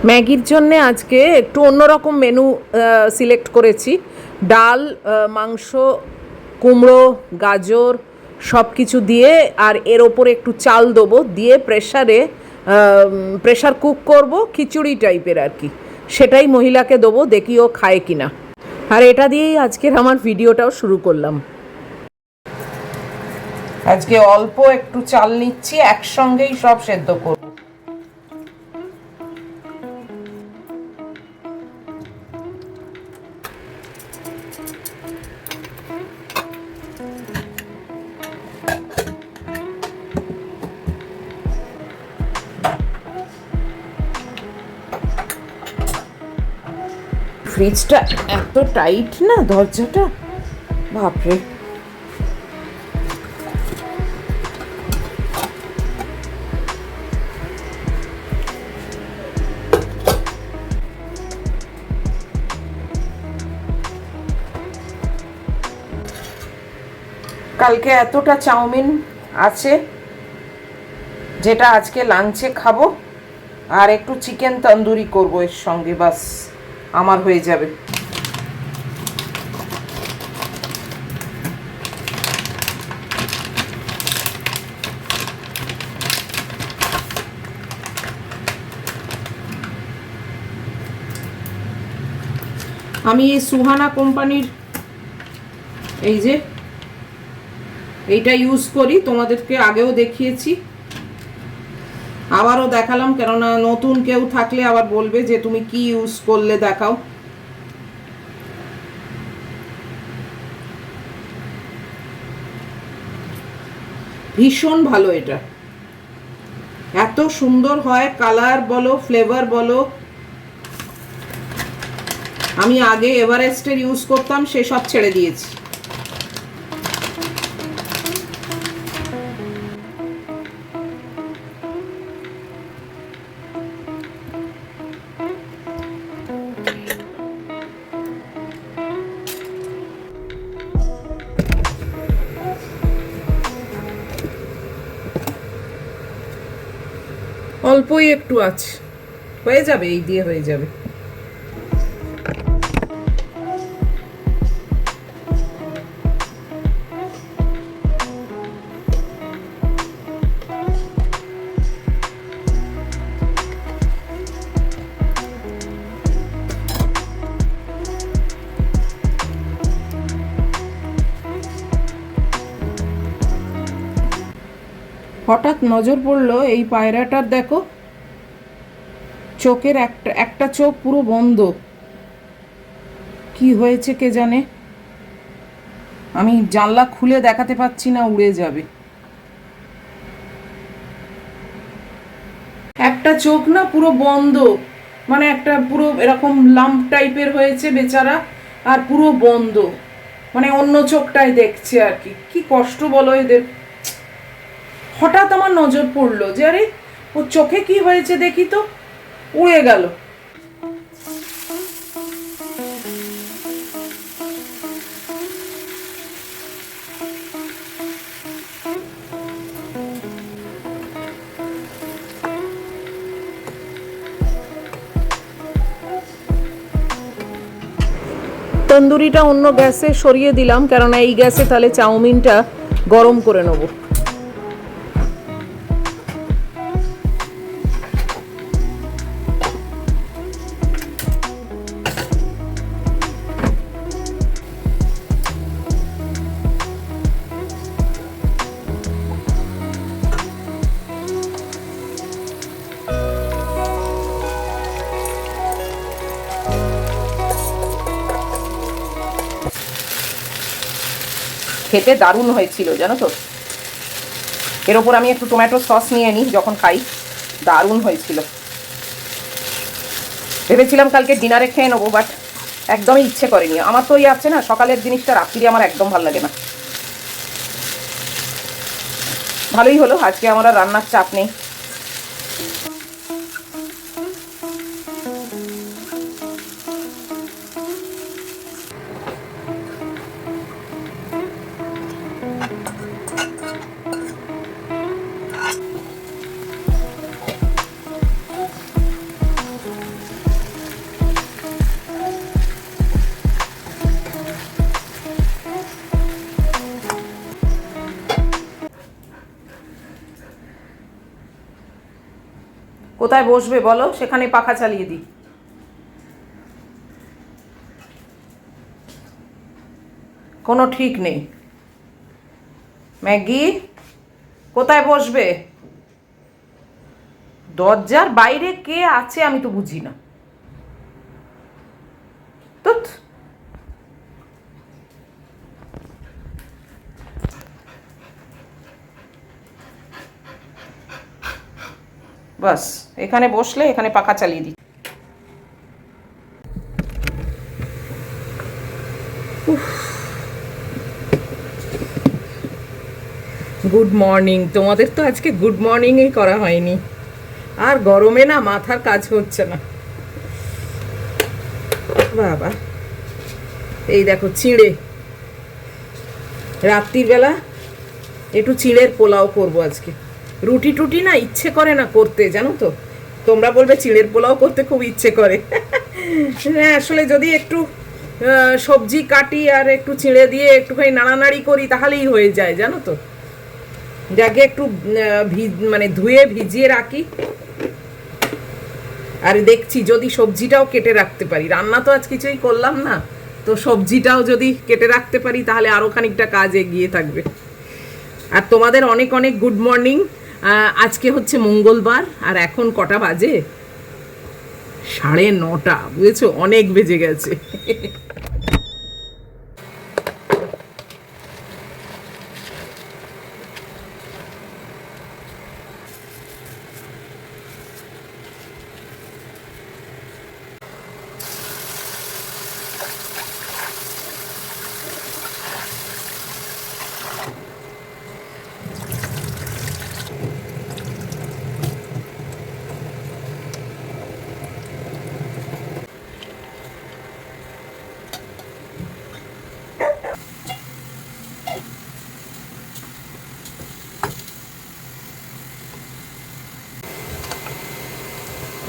ম্যাগির জন্যে আজকে একটু অন্যরকম মেনু সিলেক্ট করেছি। ডাল, মাংস, কুমড়ো, গাজর সব কিছু দিয়ে আর এর ওপরে একটু চাল দেবো, দিয়ে প্রেশার কুক করব, খিচুড়ি টাইপের আর কি। সেটাই মহিলাকে দেবো, দেখি ও খায় কিনা। আর এটা দিয়েই আজকের আমার ভিডিওটাও শুরু করলাম। আজকে অল্প একটু চাল নিচ্ছি, একসঙ্গেই সব সেদ্ধ করব। ফ্রিজটা এত টাইট না, দরজাটা, বাপরে। কালকে এতটা চাউমিন আছে যেটা আজকে লাঞ্চে খাবো, আর একটু চিকেন তন্দুরি করবো এর সঙ্গে, বাস আমার হয়ে যাবে। আমি এই সুহানা কোম্পানির এইটা ইউজ করি, তোমাদেরকে আগেও দেখিয়েছি, আবারও দেখালাম, কেননা নতুন কেউ থাকলে আবার বলবে যে তুমি কি ইউজ করলে দেখাও। ভীষণ ভালো, এটা এত সুন্দর হয়, কালার বলো, ফ্লেভার বলো। আমি আগে এভারেস্টের ইউজ করতাম, সেসব ছেড়ে দিয়েছি। অল্পই একটু আছে, হয়ে যাবে, এই দিয়ে হয়ে যাবে। হঠাৎ নজর পড়লো এই পায়রাটার, দেখো চোখের একটা চোখ পুরো বন্ধ, কি হয়েছে কে জানে। আমি জানলা খুলে দেখাতে পাচ্ছি না, উড়ে যাবে। একটা চোখ না পুরো বন্ধ, মানে একটা পুরো এরকম লাম্প টাইপের হয়েছে বেচারা, আর পুরো বন্ধ, মানে অন্য চোখটাই দেখছে আর কি। কি কষ্ট বলো এদের। হঠাৎ আমার নজর পড়লো যে আরে ও চোখে কি হয়েছে দেখি তো, উড়ে গেল। তন্দুরিটা অন্য গ্যাসে সরিয়ে দিলাম, কেননা এই গ্যাসে তাহলে চাউমিনটা গরম করে নেব। খেতে দারুণ হয়েছিল জানো তো। এর ওপর আমি একটু টমেটো সস নিয়ে নিই যখন খাই, দারুণ হয়েছিল। ভেবেছিলাম কালকে ডিনারে খেয়ে নেবো, বাট একদমই ইচ্ছে করেনি। আমার তো ওই আছে না, সকালের জিনিসটা রাত্রিরে আমার একদম ভালো লাগে না। ভালোই হলো, আজকে আমার আর রান্নার চাপ নেই। কোথায় বসবে বলো, সেখানে পাখা চালিয়ে দিই। কোনো ঠিক নেই। ম্যাগি কোথায় বসবে? দরজার বাইরে কে আছে আমি তো বুঝি না। তুত বাস, এখানে বসলে এখানে পাখা চালিয়ে দিই। Good morning. তোমাদের তো আজকে গুড মর্নিংই করা হয়নি। আর গরমে না মাথার কাজ হচ্ছে না বাবা। এই দেখো চিড়ে, রাত্রির বেলা একটু চিড়ের পোলাও করব আজকে। রুটি টুটি না ইচ্ছে করে না করতে, জানো তো। তোমরা বলবে চিড়ের পোলাও করতে খুব ইচ্ছে করে। হ্যাঁ, আসলে যদি একটু সবজি কাটি আর একটু চিড়ে দিয়ে একটুখানি নাড়ানাড়ি করি তাহলেই হয়ে যায়, জানো তো। যাকে একটু মানে ধুয়ে ভিজিয়ে রাখি, আর দেখছি যদি সবজিটাও কেটে রাখতে পারি। রান্না তো আজ কিছুই করলাম না, তো সবজিটাও যদি কেটে রাখতে পারি তাহলে আরও খানিকটা কাজ এগিয়ে থাকবে। আর তোমাদের অনেক অনেক গুড মর্নিং। আজকে হচ্ছে মঙ্গলবার, আর এখন কটা বাজে? 9:30, বুঝেছো, অনেক বেজে গেছে।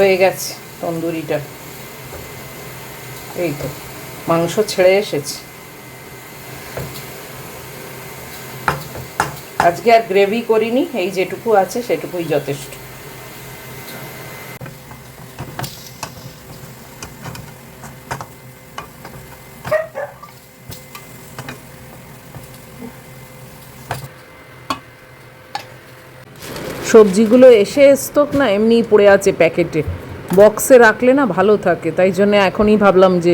হয়ে গেছে তন্দুরিটা। এই তো মাংস ছেড়ে এসেছে। আজকে আর গ্রেভি করিনি, এই যেটুকু আছে সেটুকুই যথেষ্ট। সবজিগুলো এসে স্টক না এমনিই পড়ে আছে প্যাকেটে, বক্সে রাখলে না ভালো থাকে, তাই জন্য এখনই ভাবলাম যে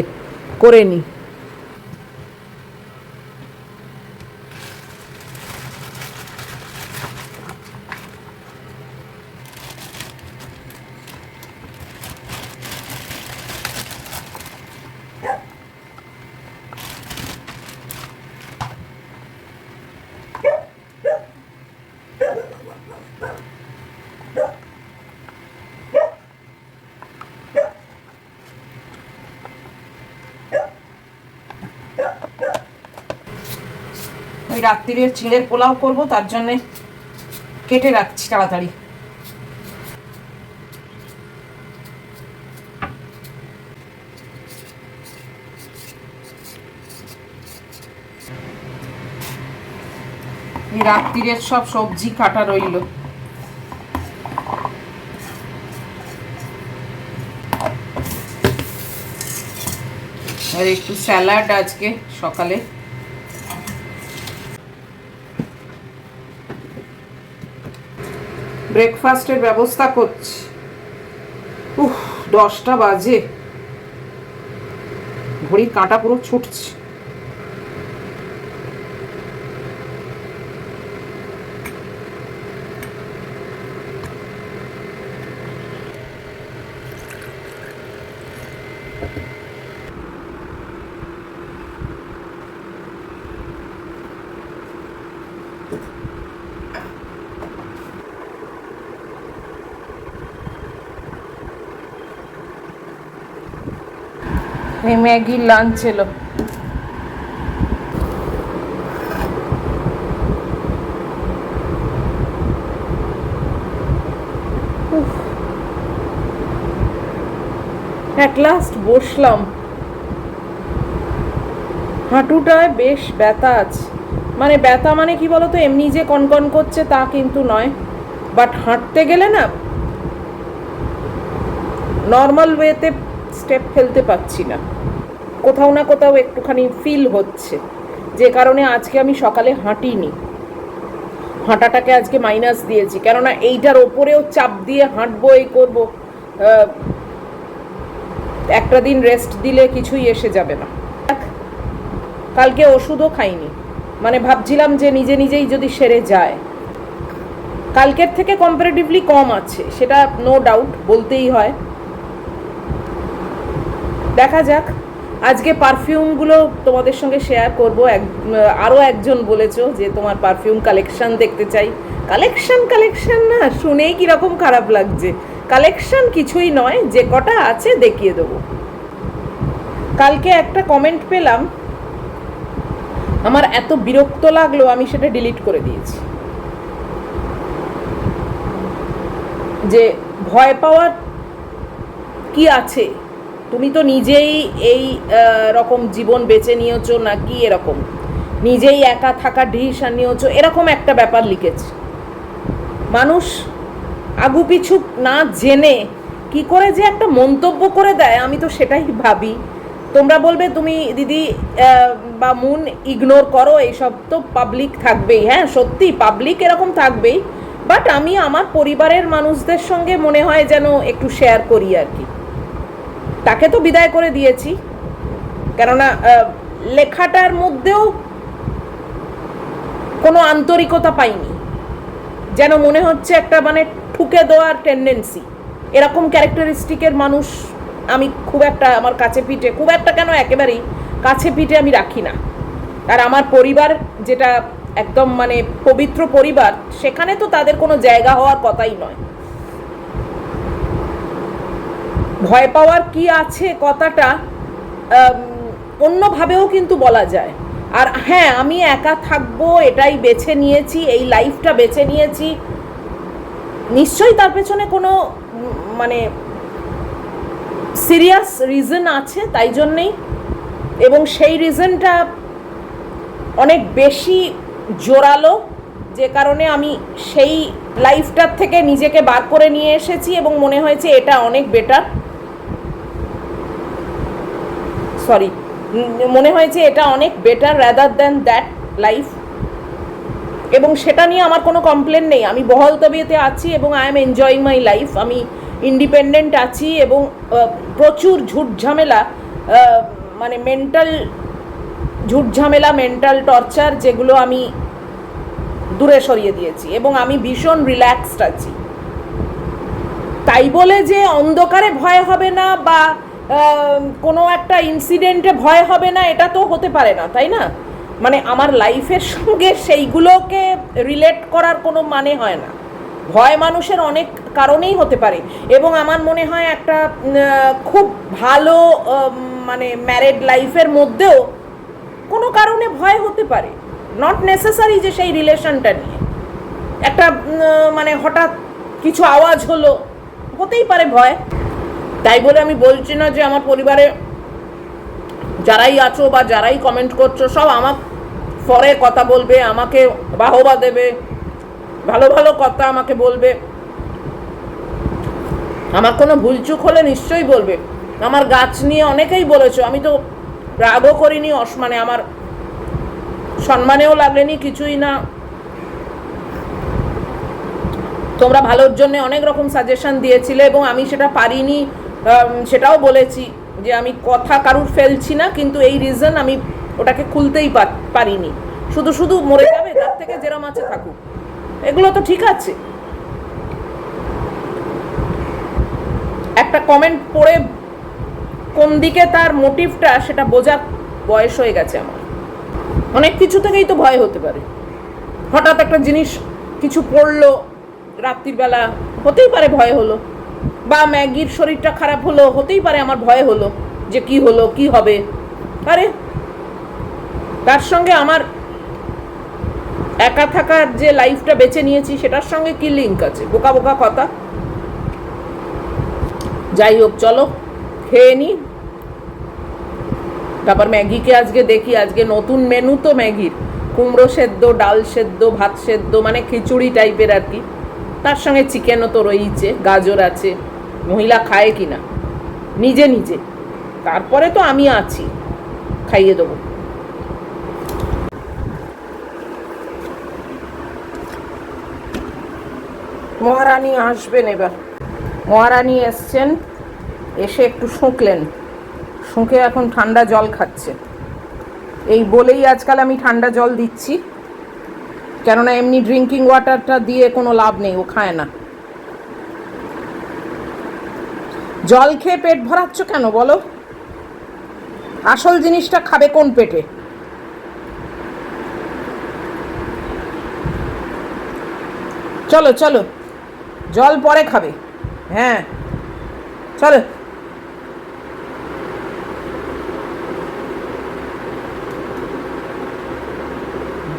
করে নিই। ওই রাত্রিরের চিড়ের পোলাও করব, তার জন্যে কেটে রাখছি তাড়াতাড়ি। এই রাত্রিরের সব সবজি কাটা রইল। আর একটু স্যালাড আজকে সকালে। ব্রেকফাস্টের ব্যবস্থা করছি। 10টা বাজে, ঘড়ির কাঁটা পুরো ছুটছে। এই ম্যাগির লাঞ্চ এলো। অ্যাট লাস্ট বসলাম। হাঁটুটায় বেশ ব্যথা আছে, মানে ব্যথা মানে কি বলতো, এমনি যে কনকন করছে তা কিন্তু নয়, বাট হাঁটতে গেলে না নর্মাল ওয়েতে স্টেপ ফেলতে পারছি না, কোথাও না কোথাও একটুখানি ফিল হচ্ছে, যে কারণে আজকে আমি সকালে হাঁটিনি, হাঁটাটাকে আজকে মাইনাস দিয়েছি, কেননা এইটার ওপরেও চাপ দিয়ে হাঁটবো, এই করবো, একটা দিন রেস্ট দিলে কিছুই এসে যাবে না। কালকে ওষুধও খাইনি, মানে ভাবছিলাম যে নিজে নিজেই যদি সেরে যায়। কালকের থেকে কম্পারেটিভলি কম আছে, সেটা নো ডাউট, বলতেই হয়। দেখা যাক, আজকে পারফিউমগুলো তোমাদের সঙ্গে শেয়ার করবো। আরও একজন বলেছো যে তোমার পারফিউম কালেকশন দেখতে চাই। কালেকশন না, শুনেই কীরকম খারাপ লাগছে। কালেকশন কিছুই নয়, যে কটা আছে দেখিয়ে দেবো। কালকে একটা কমেন্ট পেলাম, আমার এত বিরক্ত লাগলো আমি সেটা ডিলিট করে দিয়েছি, যে ভয় পাওয়ার কি আছে, তুমি তো নিজেই এই রকম জীবন বেছে নিয়েছো নাকি এরকম নিজেই একা থাকা ডিসিশন নিয়েছো, এরকম একটা ব্যাপার লিখেছে। মানুষ আগু পিছু না জেনে কি করে যে একটা মন্তব্য করে দেয়, আমি তো সেটাই ভাবি। তোমরা বলবে তুমি দিদি বা মুন ইগনোর করো, এইসব তো পাবলিক থাকবেই। হ্যাঁ সত্যি পাবলিক এরকম থাকবেই, বাট আমি আমার পরিবারের মানুষদের সঙ্গে মনে হয় যেন একটু শেয়ার করি আর কি। তাকে তো বিদায় করে দিয়েছি, কেননা লেখাটার মধ্যেও কোনো আন্তরিকতা পাইনি, যেন মনে হচ্ছে একটা মানে ঠুকে দেওয়ার টেন্ডেন্সি। এরকম ক্যারেক্টারিস্টিকের মানুষ আমি খুব একটা আমার কাছে পিঠে, খুব একটা কেন একেবারেই কাছে পিঠে আমি রাখি না। আর আমার পরিবার যেটা একদম মানে পবিত্র পরিবার, সেখানে তো তাদের কোনো জায়গা হওয়ার কথাই নয়। ভয় পাওয়ার কি আছে কথাটা অন্যভাবেও কিন্তু বলা যায়। আর হ্যাঁ, আমি একা থাকবো এটাই বেছে নিয়েছি, এই লাইফটা বেছে নিয়েছি, নিশ্চয়ই তার পেছনে কোনো মানে সিরিয়াস রিজন আছে, তাই জন্যেই। এবং সেই রিজনটা অনেক বেশি জোরালো, যে কারণে আমি সেই লাইফটার থেকে নিজেকে বার করে নিয়ে এসেছি এবং মনে হয়েছে এটা অনেক বেটার, মনে হয়েছে এটা অনেক better rather than that life. এবং সেটা নিয়ে আমার কোনো কমপ্লেন নেই, আমি বহল তবিয়তে আছি এবং I am enjoying my life. আমি ইন্ডিপেন্ডেন্ট আছি এবং প্রচুর ঝুটঝামেলা, মানে মেন্টাল ঝুটঝামেলা, মেন্টাল টর্চার, যেগুলো আমি দূরে সরিয়ে দিয়েছি এবং আমি ভীষণ রিল্যাক্সড আছি। তাই বলে যে অন্ধকারে ভয় হবে না বা কোনো একটা ইনসিডেন্টে ভয় হবে না, এটা তো হতে পারে না, তাই না? মানে আমার লাইফের সঙ্গে সেইগুলোকে রিলেট করার কোনো মানে হয় না। ভয় মানুষের অনেক কারণেই হতে পারে এবং আমার মনে হয় একটা খুব ভালো মানে ম্যারেড লাইফের মধ্যেও কোনো কারণে ভয় হতে পারে, নট নেসেসারি যে সেই রিলেশনটা নিয়ে একটা মানে হঠাৎ কিছু আওয়াজ হলো, হতেই পারে ভয়। তাই বলে আমি বলছি না যে আমার পরিবারে যারাই আছো বা যারাই কমেন্ট করছো সব আমার ফরে কথা বলবে, আমাকে বাহবা দেবে, ভালো ভালো কথা আমাকে বলবে। আমার কোনো ভুলচুক হলে নিশ্চয়ই বলবে। আমার গাছ নিয়ে অনেকেই বলেছো, আমি তো রাগও করিনি, মানে আমার সম্মানেও লাগেনি, কিছুই না। তোমরা ভালোর জন্য অনেক রকম সাজেশন দিয়েছিলে এবং আমি সেটা পারিনি, সেটাও বলেছি যে আমি কথা কারুর ফেলছি না, কিন্তু এই রিজন আমি ওটাকে খুলতেই পারিনি। শুধু শুধু মরে যাবে, তার থেকে যেরম আছে থাকুক, এগুলো তো ঠিক আছে। একটা কমেন্ট পড়ে কোন দিকে তার মোটিভটা সেটা বোঝার বয়স হয়ে গেছে আমার। অনেক কিছু থেকেই তো ভয় হতে পারে, হঠাৎ একটা জিনিস কিছু পড়লো রাত্রিবেলা, হতেই পারে ভয় হলো, বা ম্যাগির শরীরটা খারাপ হলো, হতেই পারে আমার ভয় হলো যে কি হলো কি হবে। আরে তার সঙ্গে আমার একা থাকার যে লাইফটা বেছে নিয়েছি সেটার সঙ্গে কি লিঙ্ক আছে? বোকা বোকা কথা। যাই হোক, চলো খেয়ে নি, তারপর ম্যাগিকে আজকে দেখি, আজকে নতুন মেনু তো ম্যাগির, কুমড়ো সেদ্ধ, ডাল সেদ্ধ, ভাত সেদ্ধ, মানে খিচুড়ি টাইপের আর কি, তার সঙ্গে চিকেনও তো রয়েছে, গাজর আছে, মহিলা খায় কিনা। নিজে নিজে। তারপরে তো আমি আছি, খাইয়ে দেবো। মহারানী আসবেন এবার। মহারানী এসছেন, এসে একটু শুঁকলেন, শুঁকে এখন ঠান্ডা জল খাচ্ছে। এই বলেই আজকাল আমি ঠান্ডা জল দিচ্ছি, কেননা এমনি ড্রিঙ্কিং ওয়াটারটা দিয়ে কোনো লাভ নেই, ও খায় না। জল খেয়ে পেট ভরাচ্ছ কেন বলো? আসল জিনিসটা খাবে কোন পেটে? চলো চলো, জল পরে খাবে। হ্যাঁ চলো।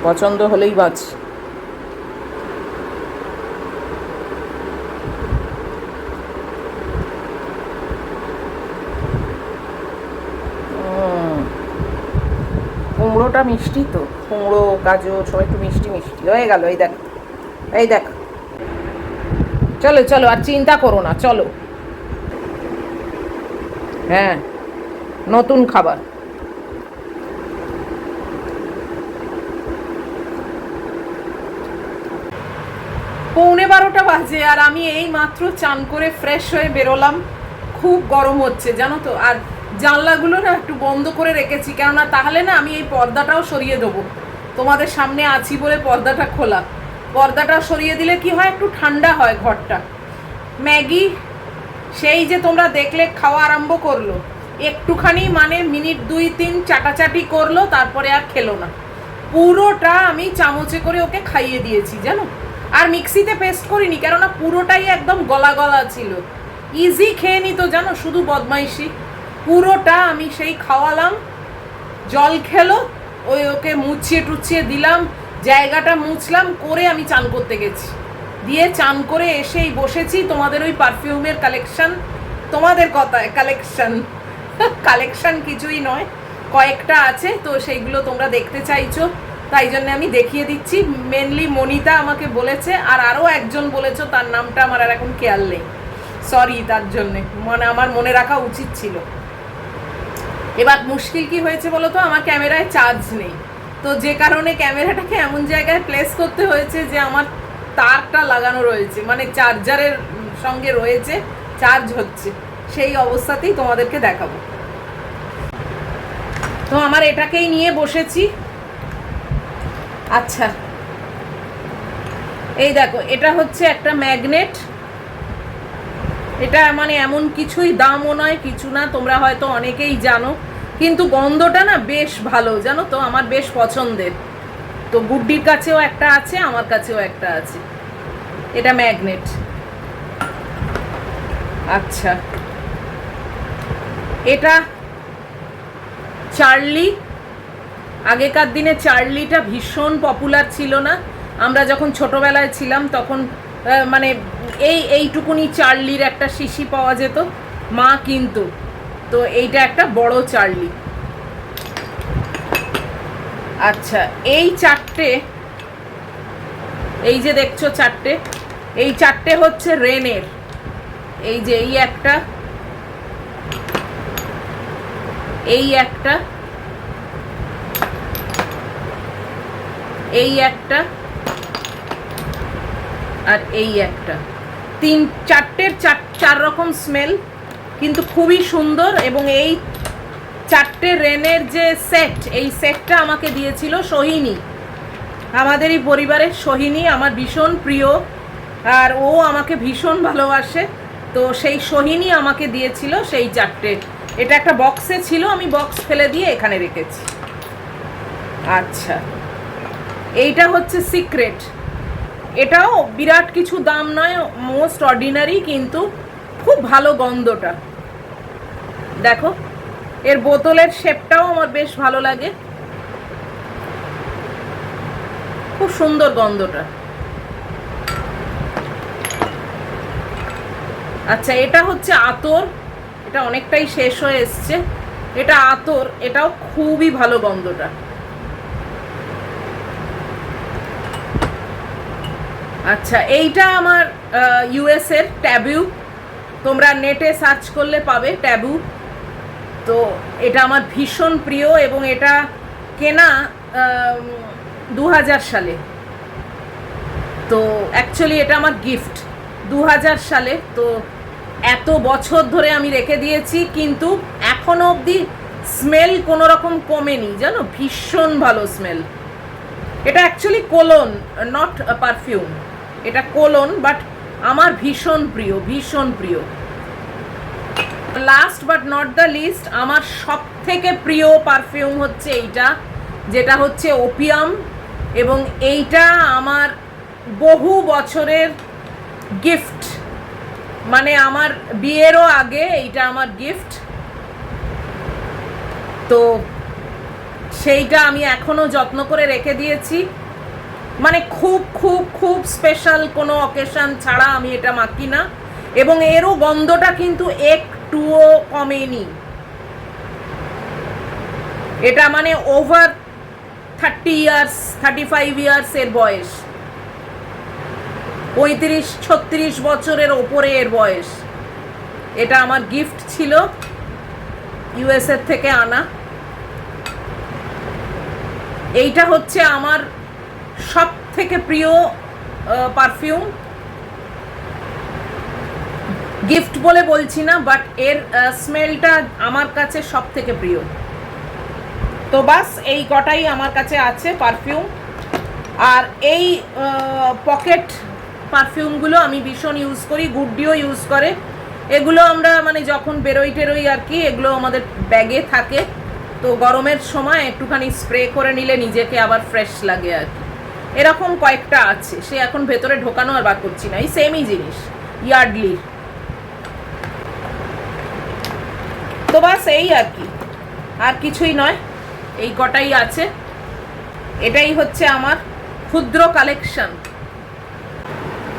পছন্দ হলেই বাঁচ। কুমড়োটা মিষ্টি তো, কুমড়ো গাজর সব একটু মিষ্টি মিষ্টি হয়ে গেল। এই দেখ, এই দেখ। চলো চলো, আর চিন্তা করো না, চলো। হ্যাঁ, নতুন খাবার। পৌনে 12টা বাজে, আর আমি এই মাত্র চান করে ফ্রেশ হয়ে বেরোলাম। খুব গরম হচ্ছে জানো তো, আর জানলাগুলো না একটু বন্ধ করে রেখেছি, কেননা তাহলে না আমি এই পর্দাটাও সরিয়ে দেবো। তোমাদের সামনে আছি বলে পর্দাটা খোলা। পর্দাটা সরিয়ে দিলে কি হয়, একটু ঠান্ডা হয় ঘরটা। ম্যাগি সেই যে তোমরা দেখলে খাওয়া আরম্ভ করলো, একটুখানি মানে মিনিট 2-3 চাটাচাটি করলো, তারপরে আর খেলো না। পুরোটা আমি চামচে করে ওকে খাইয়ে দিয়েছি জানো। আর মিক্সিতে পেস্ট করিনি, কেননা পুরোটাই একদম গলা গলা ছিল, ইজি খেয়ে নিত জানো, শুধু বদমাইশি। পুরোটা আমি সেই খাওয়ালাম, জল খেলো, ওই ওকে মুছিয়ে টুছিয়ে দিলাম, জায়গাটা মুছলাম, করে আমি চান করতে গেছি। দিয়ে চান করে এসেই বসেছি তোমাদের ওই পারফিউমের কালেকশন, তোমাদের কথায় কালেকশন কালেকশন কিছুই নয়, কয়েকটা আছে তো সেইগুলো তোমরা দেখতে চাইছো, তাই জন্য আমি দেখিয়ে দিচ্ছি। মেনলি মনিতা আমাকে বলেছে, আর আরও একজন বলেছো, তার নামটা আমার আর এখন খেয়াল নেই, সরি তার জন্যে, মানে আমার মনে রাখা উচিত ছিল। এবার মুশকিল কি হয়েছে বলো তো, আমার ক্যামেরায় চার্জ নেই, তো যে কারণে ক্যামেরাটাকে এমন জায়গায় প্লেস করতে হয়েছে যে আমার তারটা লাগানো রয়েছে, মানে চার্জারের সঙ্গে রয়েছে, চার্জ হচ্ছে, সেই অবস্থাতেই তোমাদেরকে দেখাবো। তো আমার এটাকেই নিয়ে বসেছি। আচ্ছা, এই দেখো, এটা হচ্ছে একটা ম্যাগনেট। এটা মানে এমন কিছুই দামও নয়, কিছু না, তোমরা হয়তো অনেকেই জানো, কিন্তু গন্ধটা না বেশ ভালো জানো তো, আমার বেশ পছন্দের। তো গুড্ডির কাছেও একটা আছে, আমার কাছেও একটা আছে। এটা ম্যাগনেট। আচ্ছা, এটা চার্লি। আগেকার দিনে চার্লিটা ভীষণ পপুলার ছিল না, আমরা যখন ছোটবেলায় ছিলাম তখন মানে এইটুকুনি চার্লির একটা শিশি পাওয়া যেত, মা কিন্তু। তো এইটা একটা বড় চার্লি। আচ্ছা, এই চারটে, এই যে দেখছো চারটে, এই চারটে হচ্ছে রেনের। এই যে এই একটা, এই একটা, এই একটা, আর এই একটা। চারটের চার রকম স্মেল, কিন্তু খুবই সুন্দর। এবং এই চারটে রেনের যে সেট, এই সেটটা আমাকে দিয়েছিল সোহিনী, আমাদেরই পরিবারের সোহিনী, আমার ভীষণ প্রিয়, আর ও আমাকে ভীষণ ভালোবাসে। তো সেই সোহিনী আমাকে দিয়েছিল সেই চারটে। এটা একটা বক্সে ছিল, আমি বক্স ফেলে দিয়ে এখানে রেখেছি। আচ্ছা, এইটা হচ্ছে সিক্রেট। এটাও বিরাট কিছু দাম নয়, মোস্ট অর্ডিনারি, কিন্তু খুব ভালো গন্ধটা। দেখো, এর বোতলের শেপটাও আমার বেশ ভালো লাগে, খুব সুন্দর গন্ধটা। আচ্ছা, এটা হচ্ছে আতর। এটা অনেকটাই শেষ হয়ে এসছে। এটা আতর, এটাও খুবই ভালো গন্ধটা। আচ্ছা, এইটা আমার ইউএস এর ট্যাবিউ। তোমরা নেটে সার্চ করলে পাবে ট্যাবু। তো এটা আমার ভীষণ প্রিয় এবং এটা কেনা 2000 সালে। তো অ্যাকচুয়ালি এটা আমার গিফট 2000 সালে। তো এত বছর ধরে আমি রেখে দিয়েছি, কিন্তু এখনো অবধি স্মেল কোনো রকম কমেনি, জানো, ভীষণ ভালো স্মেল। এটা অ্যাকচুয়ালি কোলন, নট পারফিউম, এটা কোলন, বাট আমার ভীষণ প্রিয়, ভীষণ প্রিয়। Last but not the least, আমার সব থেকে প্রিয় পারফিউম হচ্ছে এইটা, যেটা হচ্ছে ওপিয়াম। এবং এইটা আমার বহু বছরের গিফট, মানে আমার বিয়েরও আগে এইটা আমার গিফট। তো সেইটা আমি এখনো যত্ন করে রেখে দিয়েছি, মানে খুব খুব খুব স্পেশাল কোনো অকেশন ছাড়া আমি এটা মাখি না। এবং এরও গন্ধটা কিন্তু একটুও কমেনি। এটা মানে ওভার 30 ইয়ার্স, 35 ইয়ার্স এর বয়স, 35-36 বছরের ওপরে এর বয়স। এটা আমার গিফট ছিল, ইউএসএ থেকে আনা। এইটা হচ্ছে আমার সব থেকে প্রিয় পারফিউম। গিফট বলে বলছি না, বাট এর স্মেলটা আমার কাছে সব থেকে প্রিয়। তো বাস এই কটাই আমার কাছে আছে পারফিউম। আর এই পকেট পারফিউমগুলো আমি ভীষণ ইউজ করি, গুডডিও ইউজ করে। এগুলো আমরা মানে যখন বেরোই টেরোই আর কি, এগুলো আমাদের ব্যাগে থাকে। তো গরমের সময় একটুখানি স্প্রে করে নিলে নিজেকে আবার ফ্রেশ লাগে আর কি। এরকম কয়েকটা আছে, সে এখন ভেতরে ঢোকানো আর বার করছি না, এই সেমই জিনিস, ইয়ার্ডলির। তো বাস এই আর কি, আর কিছুই নয়, এই কটাই আছে। এটাই হচ্ছে আমার ক্ষুদ্র কালেকশন।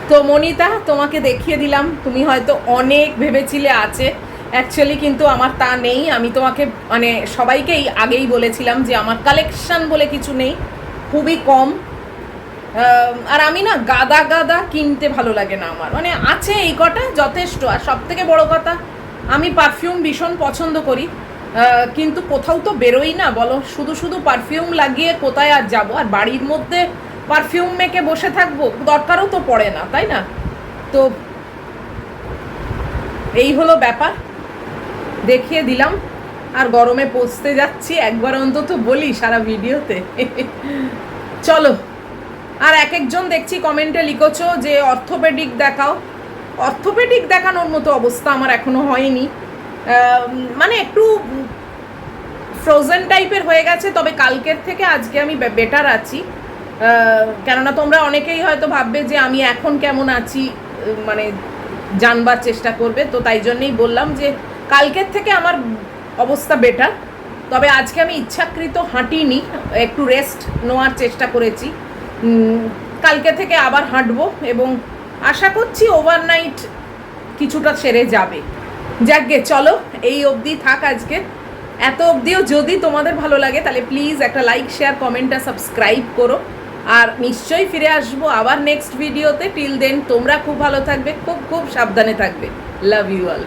তো মনিতা, তোমাকে দেখিয়ে দিলাম, তুমি হয়তো অনেক ভেবেছিলে আছে, অ্যাকচুয়ালি কিন্তু আমার তা নেই। আমি তোমাকে মানে সবাইকেই আগেই বলেছিলাম যে আমার কালেকশন বলে কিছু নেই, খুবই কম। আর আমি না গাদা গাদা কিনতে ভালো লাগে না আমার, মানে আছে এই কটা যথেষ্ট। আর সব থেকে বড় কথা, আমি পারফিউম ভীষণ পছন্দ করি, কিন্তু কোথাও তো বেরোই না বলো, শুধু শুধু পারফিউম লাগিয়ে কোথায় আর যাবো। আর বাড়ির মধ্যে পারফিউম মেখে বসে থাকবো, দরকারও তো পড়ে না, তাই না? তো এই হলো ব্যাপার, দেখিয়ে দিলাম। আর গরমে পচতে যাচ্ছি, একবার অন্তত বলি সারা ভিডিওতে। চলো, আর এক একজন দেখছি কমেন্টে লিখেছো যে অর্থোপেডিক দেখাও। অর্থোপেডিক দেখানোর মতো অবস্থা আমার এখনো হয়নি, মানে একটু ফ্রোজেন টাইপের হয়ে গেছে। তবে কালকের থেকে আজকে আমি বেটার আছি, কেননা তোমরা অনেকেই হয়তো ভাববে যে আমি এখন কেমন আছি, মানে জানবার চেষ্টা করবে। তো তাই জন্যই বললাম যে কালকের থেকে আমার অবস্থা বেটার। তবে আজকে আমি ইচ্ছাকৃত হাঁটিনি, একটু রেস্ট নেওয়ার চেষ্টা করেছি। কালকে থেকে আবার হাঁটবো এবং আশা করছি ওভারনাইট কিছুটা সেরে যাবে। যাকগে, চলো এই অবধি থাক আজকে। এত অবধিও যদি তোমাদের ভালো লাগে তাহলে প্লিজ একটা লাইক, শেয়ার, কমেন্ট আর সাবস্ক্রাইব করো। আর নিশ্চয়ই ফিরে আসবো আবার নেক্সট ভিডিওতে। টিল দেন তোমরা খুব ভালো থাকবে, খুব খুব সাবধানে থাকবে। Love you all.